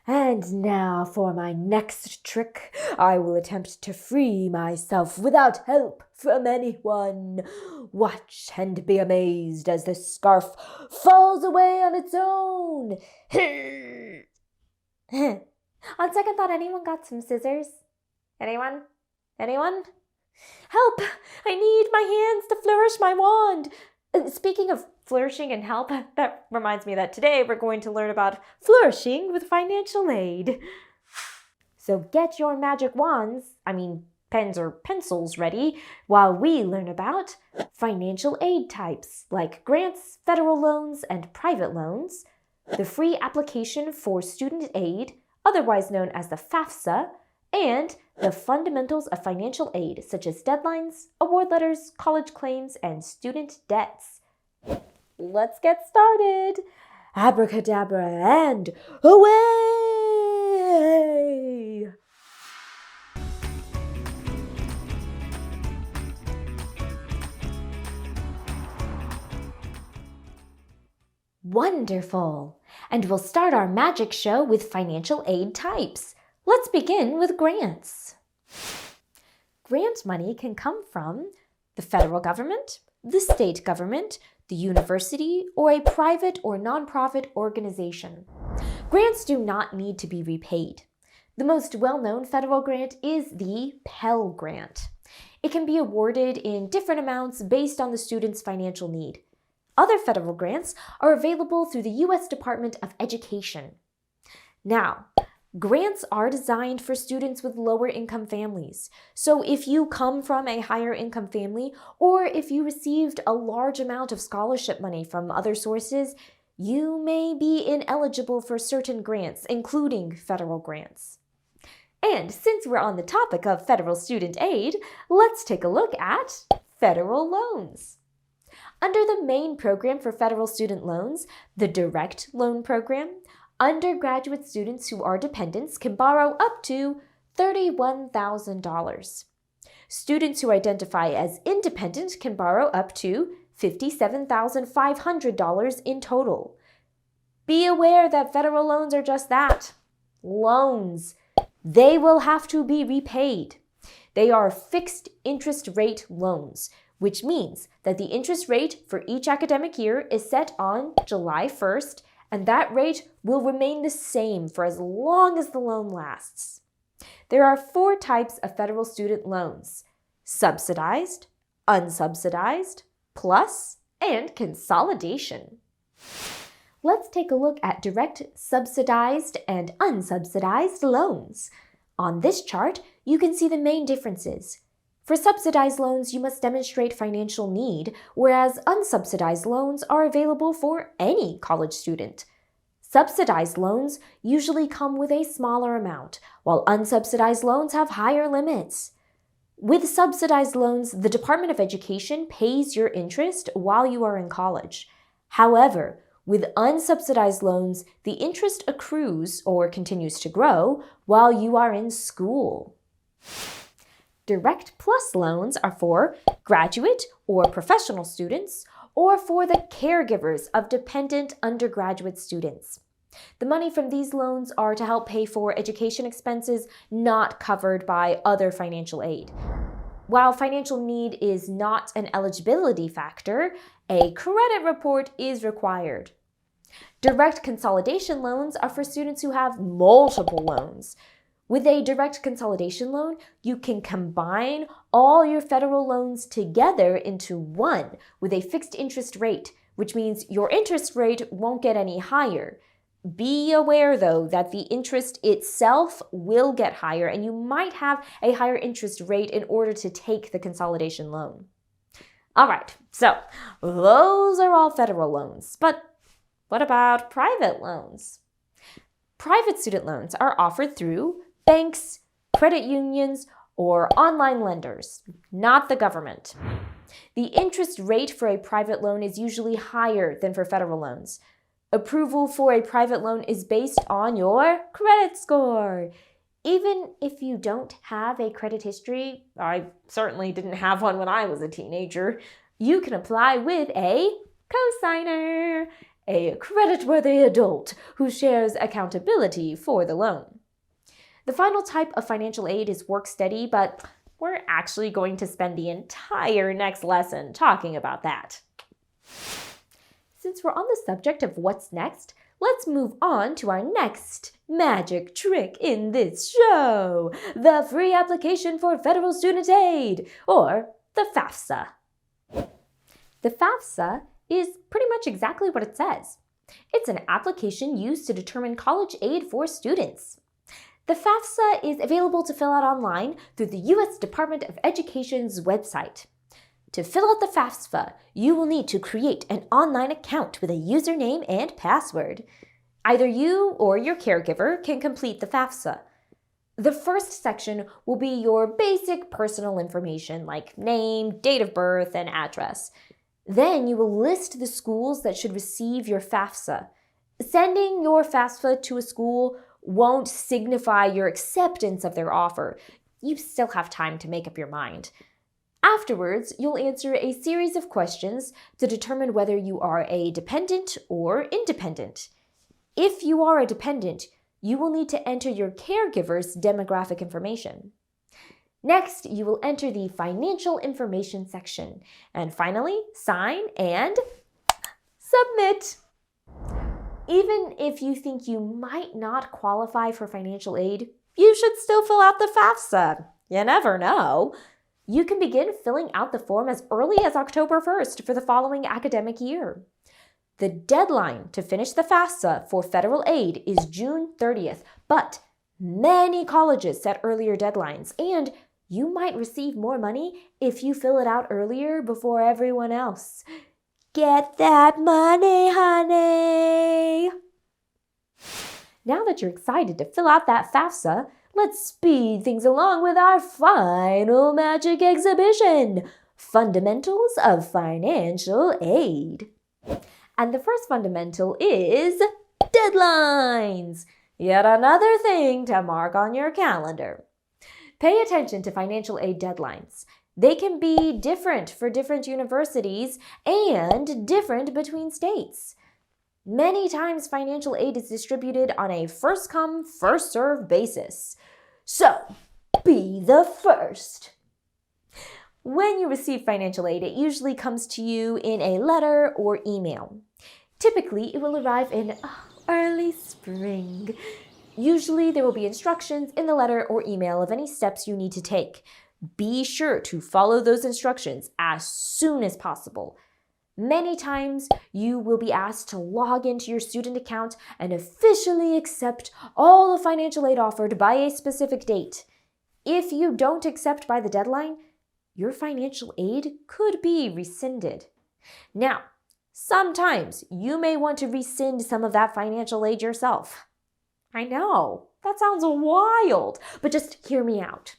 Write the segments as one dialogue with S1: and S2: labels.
S1: And now for my next trick. I will attempt to free myself without help from anyone. Watch and be amazed as the scarf falls away on its own. On second thought, anyone got some scissors? Anyone? Help! I need my hands to flourish my wand. Speaking of flourishing and help, that reminds me that today we're going to learn about flourishing with financial aid. So get your magic wands, pens or pencils ready, while we learn about financial aid types like grants, federal loans, and private loans, the free application for student aid, otherwise known as the FAFSA, and the fundamentals of financial aid, such as deadlines, award letters, college claims, and student debts. Let's get started. Abracadabra and away! Wonderful! And we'll start our magic show with financial aid types. Let's begin with grants. Grant money can come from the federal government, the state government, the university, or a private or nonprofit organization. Grants do not need to be repaid. The most well-known federal grant is the Pell Grant. It can be awarded in different amounts based on the student's financial need. Other federal grants are available through the U.S. Department of Education. Now, grants are designed for students with lower income families. So if you come from a higher income family, or if you received a large amount of scholarship money from other sources, you may be ineligible for certain grants, including federal grants. And since we're on the topic of federal student aid, let's take a look at federal loans. Under the main program for federal student loans, the Direct Loan Program, undergraduate students who are dependents can borrow up to $31,000. Students who identify as independent can borrow up to $57,500 in total. Be aware that federal loans are just that, loans. They will have to be repaid. They are fixed interest rate loans, which means that the interest rate for each academic year is set on July 1st, and that rate will remain the same for as long as the loan lasts. There are 4 types of federal student loans: subsidized, unsubsidized, plus, and consolidation. Let's take a look at direct, subsidized, and unsubsidized loans. On this chart, you can see the main differences. For subsidized loans, you must demonstrate financial need, whereas unsubsidized loans are available for any college student. Subsidized loans usually come with a smaller amount, while unsubsidized loans have higher limits. With subsidized loans, the Department of Education pays your interest while you are in college. However, with unsubsidized loans, the interest accrues or continues to grow while you are in school. Direct Plus loans are for graduate or professional students, or for the caregivers of dependent undergraduate students. The money from these loans are to help pay for education expenses not covered by other financial aid. While financial need is not an eligibility factor, a credit report is required. Direct consolidation loans are for students who have multiple loans. With a direct consolidation loan, you can combine all your federal loans together into one with a fixed interest rate, which means your interest rate won't get any higher. Be aware, though, that the interest itself will get higher, and you might have a higher interest rate in order to take the consolidation loan. All right, so those are all federal loans, but what about private loans? Private student loans are offered through banks, credit unions, or online lenders, not the government. The interest rate for a private loan is usually higher than for federal loans. Approval for a private loan is based on your credit score. Even if you don't have a credit history, I certainly didn't have one when I was a teenager, you can apply with a cosigner. a creditworthy adult who shares accountability for the loan. The final type of financial aid is work study, but we're actually going to spend the entire next lesson talking about that. Since we're on the subject of what's next, let's move on to our next magic trick in this show, the free application for federal student aid, or the FAFSA. The FAFSA is pretty much exactly what it says. It's an application used to determine college aid for students. The FAFSA is available to fill out online through the U.S. Department of Education's website. To fill out the FAFSA, you will need to create an online account with a username and password. Either you or your caregiver can complete the FAFSA. The first section will be your basic personal information like name, date of birth, and address. Then you will list the schools that should receive your FAFSA. Sending your FAFSA to a school won't signify your acceptance of their offer. You still have time to make up your mind. Afterwards, you'll answer a series of questions to determine whether you are a dependent or independent. If you are a dependent, you will need to enter your caregiver's demographic information. Next, you will enter the financial information section. And finally, sign and submit. Even if you think you might not qualify for financial aid, you should still fill out the FAFSA. You never know. You can begin filling out the form as early as October 1st for the following academic year. The deadline to finish the FAFSA for federal aid is June 30th, but many colleges set earlier deadlines, and you might receive more money if you fill it out earlier before everyone else. Get that money, honey! Now that you're excited to fill out that FAFSA, let's speed things along with our final magic exhibition, Fundamentals of Financial Aid. And the first fundamental is deadlines. Yet another thing to mark on your calendar. Pay attention to financial aid deadlines. They can be different for different universities and different between states. Many times financial aid is distributed on a first-come, first-served basis. So, be the first. When you receive financial aid, it usually comes to you in a letter or email. Typically, it will arrive in early spring. Usually, there will be instructions in the letter or email of any steps you need to take. Be sure to follow those instructions as soon as possible. Many times, you will be asked to log into your student account and officially accept all the financial aid offered by a specific date. If you don't accept by the deadline, your financial aid could be rescinded. Now, sometimes you may want to rescind some of that financial aid yourself. I know, that sounds wild, but just hear me out.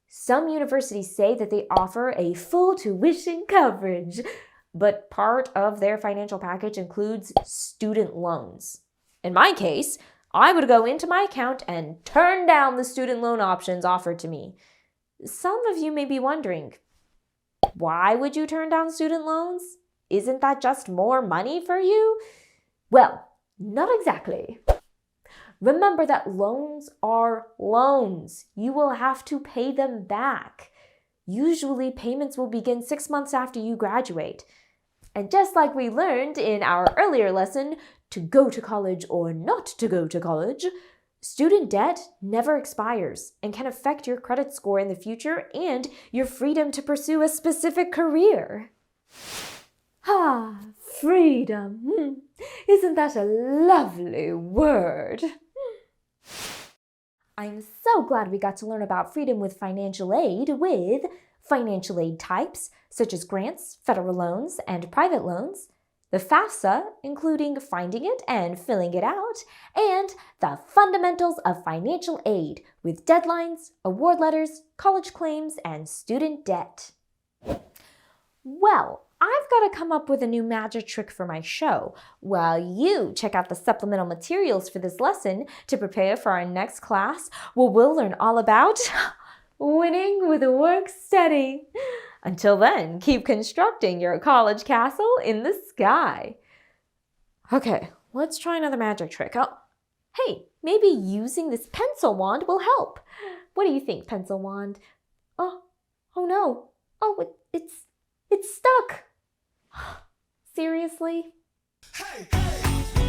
S1: Some universities say that they offer a full tuition coverage, but part of their financial package includes student loans. In my case, I would go into my account and turn down the student loan options offered to me. Some of you may be wondering, why would you turn down student loans? Isn't that just more money for you? Well, not exactly. Remember that loans are loans. You will have to pay them back. Usually, payments will begin 6 months after you graduate. And just like we learned in our earlier lesson, to go to college or not to go to college, student debt never expires and can affect your credit score in the future and your freedom to pursue a specific career. Freedom. Isn't that a lovely word? I'm so glad we got to learn about freedom with financial aid with financial aid types, such as grants, federal loans, and private loans, the FAFSA, including finding it and filling it out, and the fundamentals of financial aid with deadlines, award letters, college claims, and student debt. Well, I've got to come up with a new magic trick for my show, while you check out the supplemental materials for this lesson to prepare for our next class, where we'll learn all about winning with work study. Until then, keep constructing your college castle in the sky. Okay, let's try another magic trick. Oh, hey, maybe using this pencil wand will help. What do you think, pencil wand? Oh no. Oh, it's stuck. Seriously?
S2: Hey, hey.